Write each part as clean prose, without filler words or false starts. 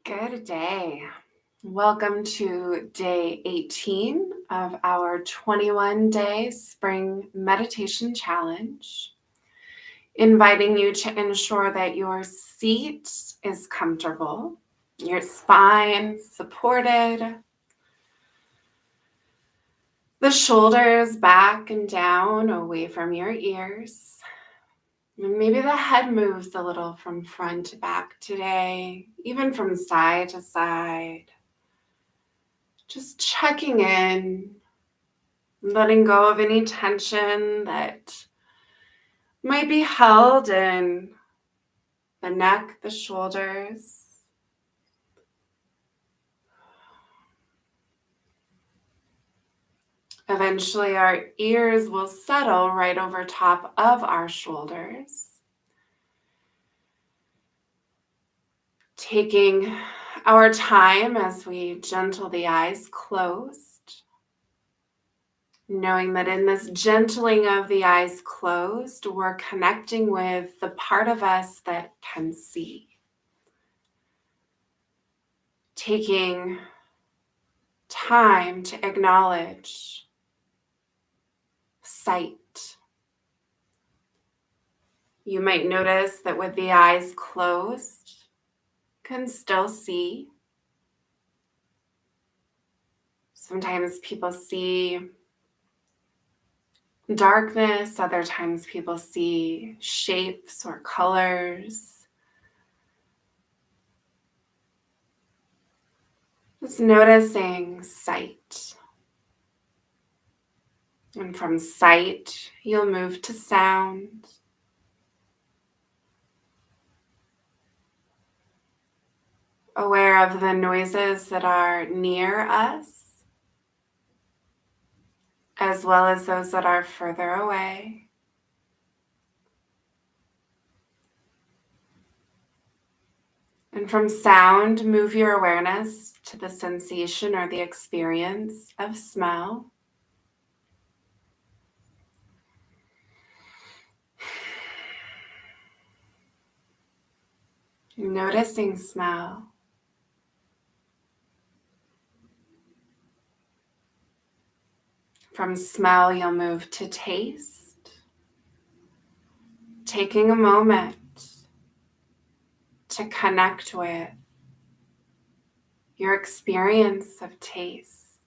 Good day. Welcome to day 18 of our 21-day spring meditation challenge. Inviting you to ensure that your seat is comfortable, your spine supported, the shoulders back and down away from your ears. And maybe the head moves a little from front to back today, even from side to side. Just checking in, letting go of any tension that might be held in the neck, the shoulders. Eventually, our ears will settle right over top of our shoulders. Taking our time as we gentle the eyes closed. Knowing that in this gentling of the eyes closed, we're connecting with the part of us that can see. Taking time to acknowledge sight. You might notice that with the eyes closed, you can still see. Sometimes people see darkness, other times people see shapes or colors. Just noticing sight. And from sight, you'll move to sound. Aware of the noises that are near us, as well as those that are further away. And from sound, move your awareness to the sensation or the experience of smell. Noticing smell. From smell, you'll move to taste. Taking a moment to connect with your experience of taste.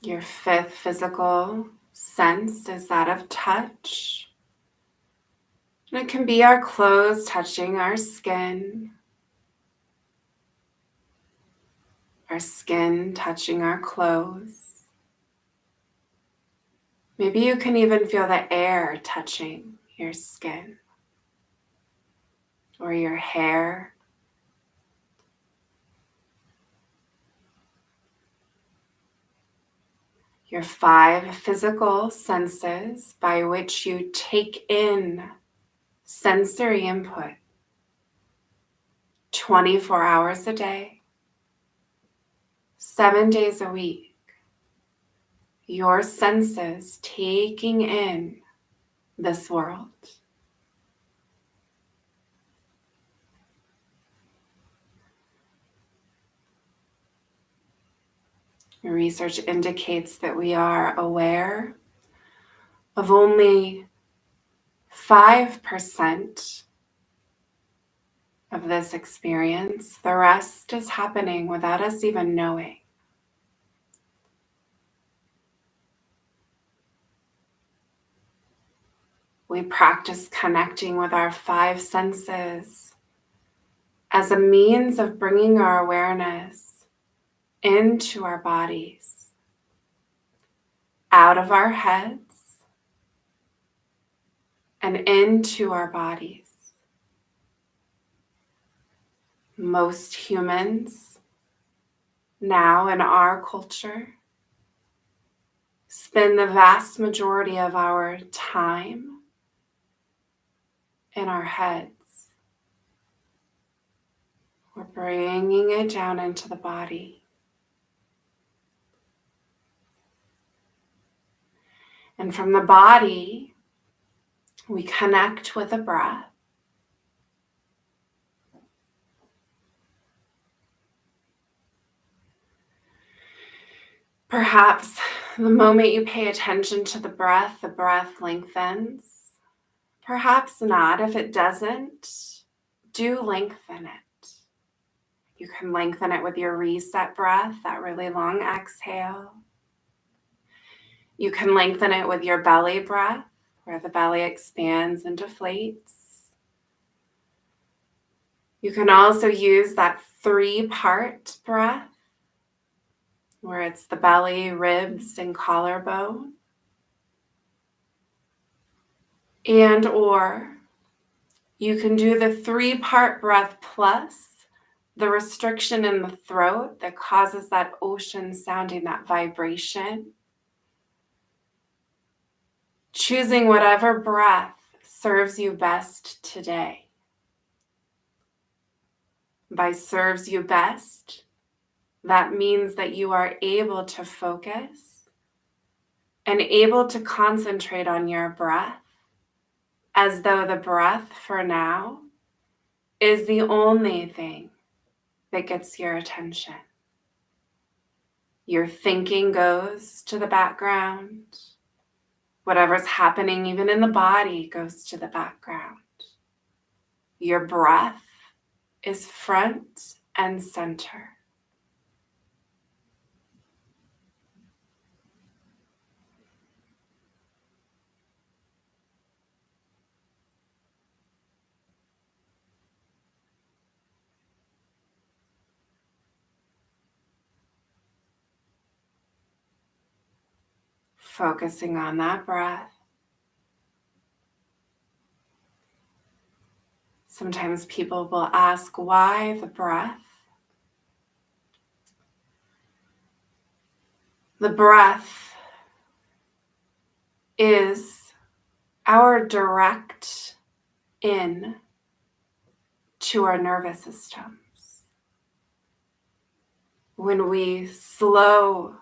Your fifth physical sense is that of touch. And it can be our clothes touching our skin touching our clothes. Maybe you can even feel the air touching your skin or your hair. Your five physical senses by which you take in sensory input 24 hours a day, 7 days a week. Your senses taking in this world. Research indicates that we are aware of only 5% of this experience. The rest is happening without us even knowing. We practice connecting with our five senses as a means of bringing our awareness into our bodies, out of our heads, and into our bodies. Most humans now in our culture spend the vast majority of our time in our heads. We're bringing it down into the body. And from the body, we connect with the breath. Perhaps the moment you pay attention to the breath lengthens. Perhaps not. If it doesn't, do lengthen it. You can lengthen it with your reset breath, that really long exhale. You can lengthen it with your belly breath, where the belly expands and deflates. You can also use that 3-part breath, where it's the belly, ribs, and collarbone. And or you can do the 3-part breath plus the restriction in the throat that causes that ocean sounding, that vibration. Choosing whatever breath serves you best today. By serves you best, that means that you are able to focus and able to concentrate on your breath as though the breath for now is the only thing that gets your attention. Your thinking goes to the background. Whatever's happening even in the body goes to the background. Your breath is front and center. Focusing on that breath. Sometimes people will ask, why the breath? The breath is our direct in to our nervous systems. When we slow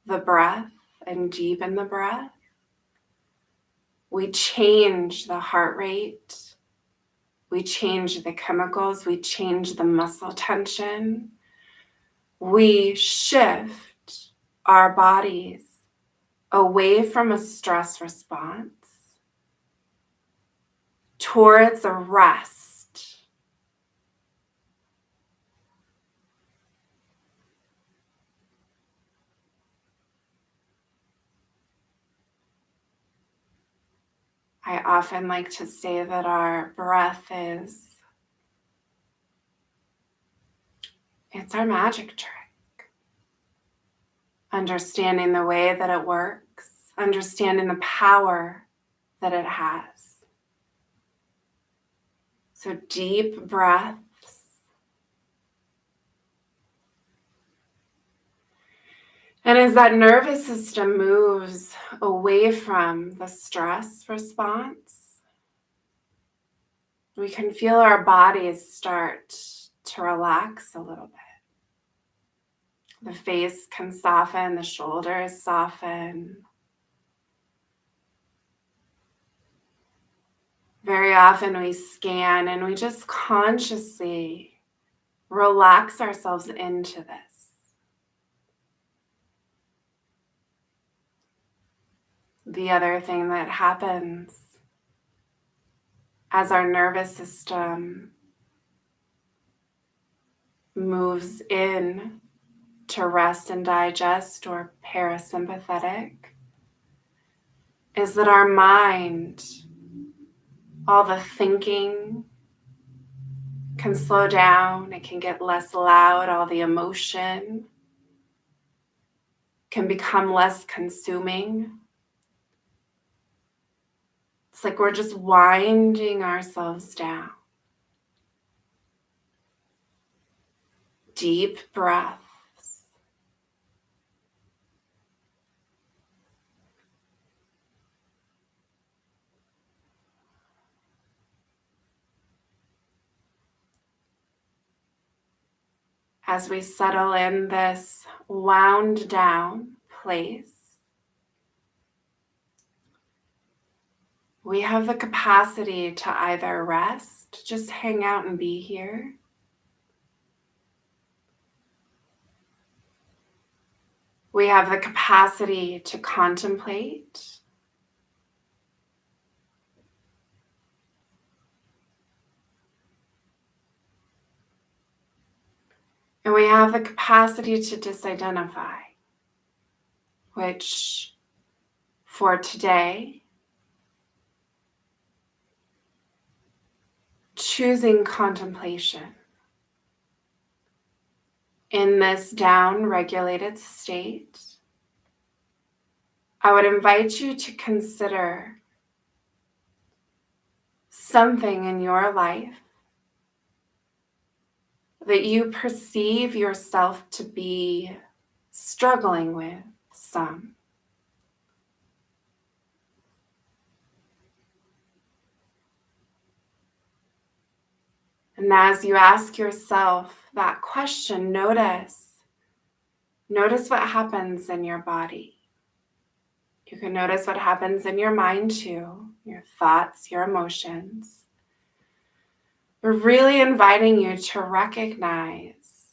the breath and deepen the breath, we change the heart rate, we change the chemicals, we change the muscle tension, we shift our bodies away from a stress response towards a rest. I often like to say that our breath it's our magic trick. Understanding the way that it works, understanding the power that it has. So deep breaths. And as that nervous system moves away from the stress response, we can feel our bodies start to relax a little bit. The face can soften, the shoulders soften. Very often we scan and we just consciously relax ourselves into this. The other thing that happens as our nervous system moves in to rest and digest or parasympathetic is that our mind, all the thinking can slow down, it can get less loud, all the emotion can become less consuming. It's like we're just winding ourselves down. Deep breaths. As we settle in this wound down place, we have the capacity to either rest, just hang out and be here, We have the capacity to contemplate. And we have the capacity to disidentify, which for today, choosing contemplation in this down-regulated state, I would invite you to consider something in your life that you perceive yourself to be struggling with some. And as you ask yourself that question, notice what happens in your body. You can notice what happens in your mind too, your thoughts, your emotions. We're really inviting you to recognize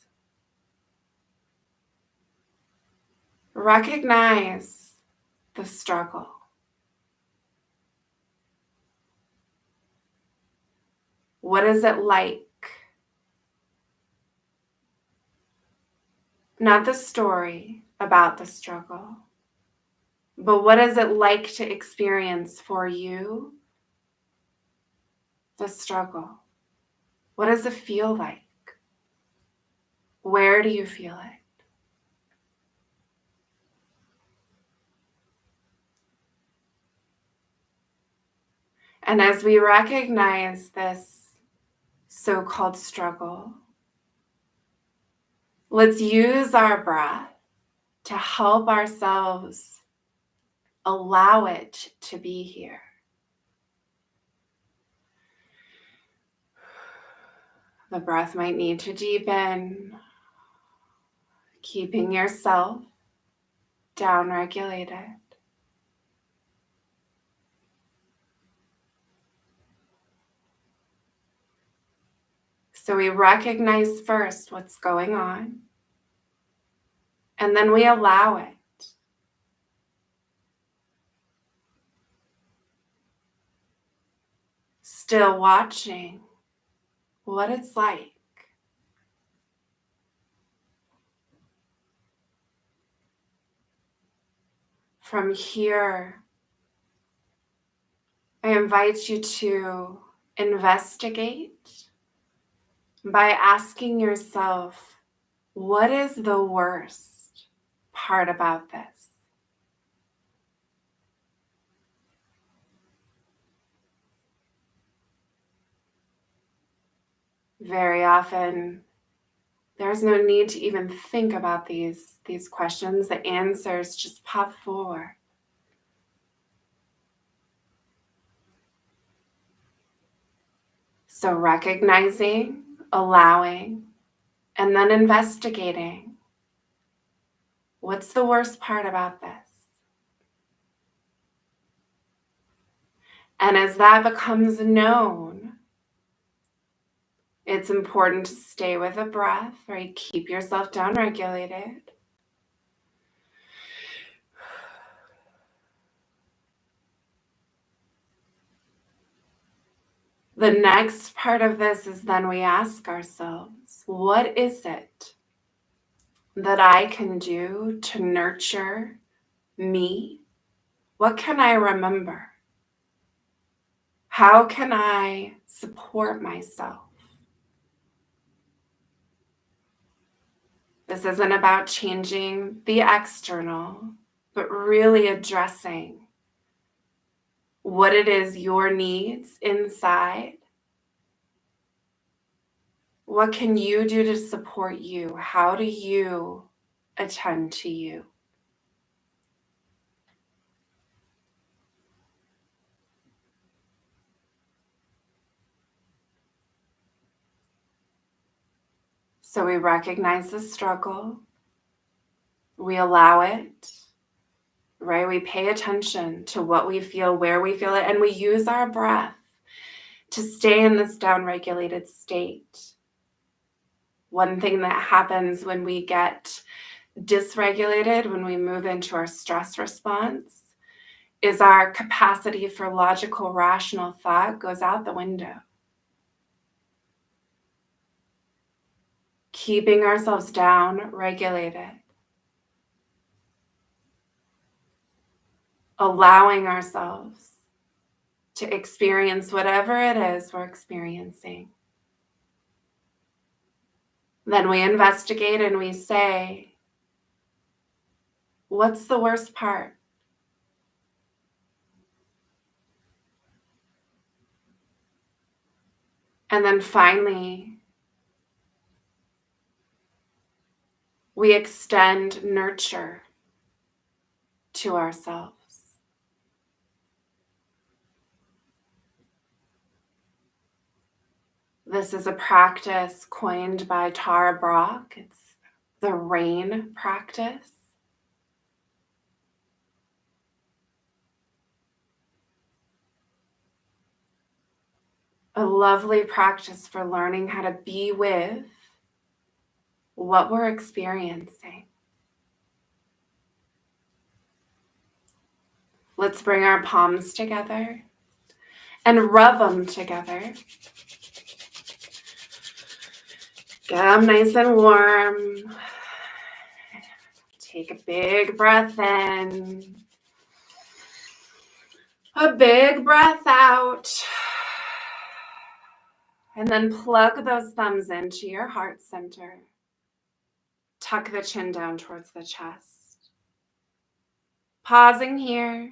the struggle. What is it like? Not the story about the struggle, but what is it like to experience for you the struggle? What does it feel like? Where do you feel it? And as we recognize this so-called struggle, let's use our breath to help ourselves allow it to be here. The breath might need to deepen, keeping yourself down-regulated. So we recognize first what's going on, and then we allow it. Still watching what it's like. From here, I invite you to investigate by asking yourself, what is the worst part about this? Very often, there's no need to even think about these questions. The answers just pop forward. So recognizing, allowing, and then investigating. What's the worst part about this? And as that becomes known, it's important to stay with the breath, right? Keep yourself down-regulated. The next part of this is then we ask ourselves, what is it that I can do to nurture me? What can I remember? How can I support myself? This isn't about changing the external, but really addressing what it is your needs inside. What can you do to support you? How do you attend to you? So we recognize the struggle, we allow it, right? We pay attention to what we feel, where we feel it, and we use our breath to stay in this down-regulated state. One thing that happens when we get dysregulated when we move into our stress response is our capacity for logical, rational thought goes out the window. Keeping ourselves down, regulated. Allowing ourselves to experience whatever it is we're experiencing. Then we investigate and we say, what's the worst part? And then finally, we extend nurture to ourselves. This is a practice coined by Tara Brach. It's the RAIN practice. A lovely practice for learning how to be with what we're experiencing. Let's bring our palms together and rub them together. Get them nice and warm. Take a big breath in. A big breath out. And then plug those thumbs into your heart center. Tuck the chin down towards the chest. Pausing here,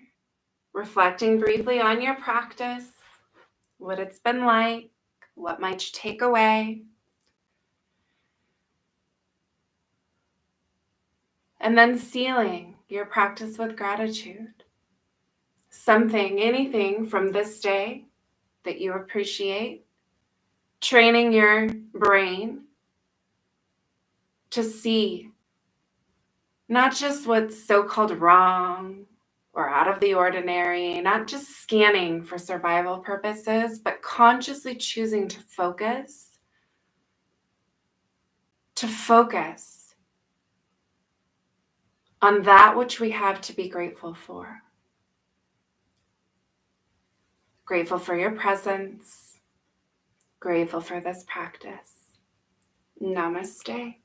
reflecting briefly on your practice, what it's been like, what might you take away. And then sealing your practice with gratitude. Something, anything from this day that you appreciate. Training your brain to see not just what's so-called wrong or out of the ordinary, not just scanning for survival purposes, but consciously choosing to focus on that which we have to be grateful for. Grateful for your presence. Grateful for this practice. Namaste.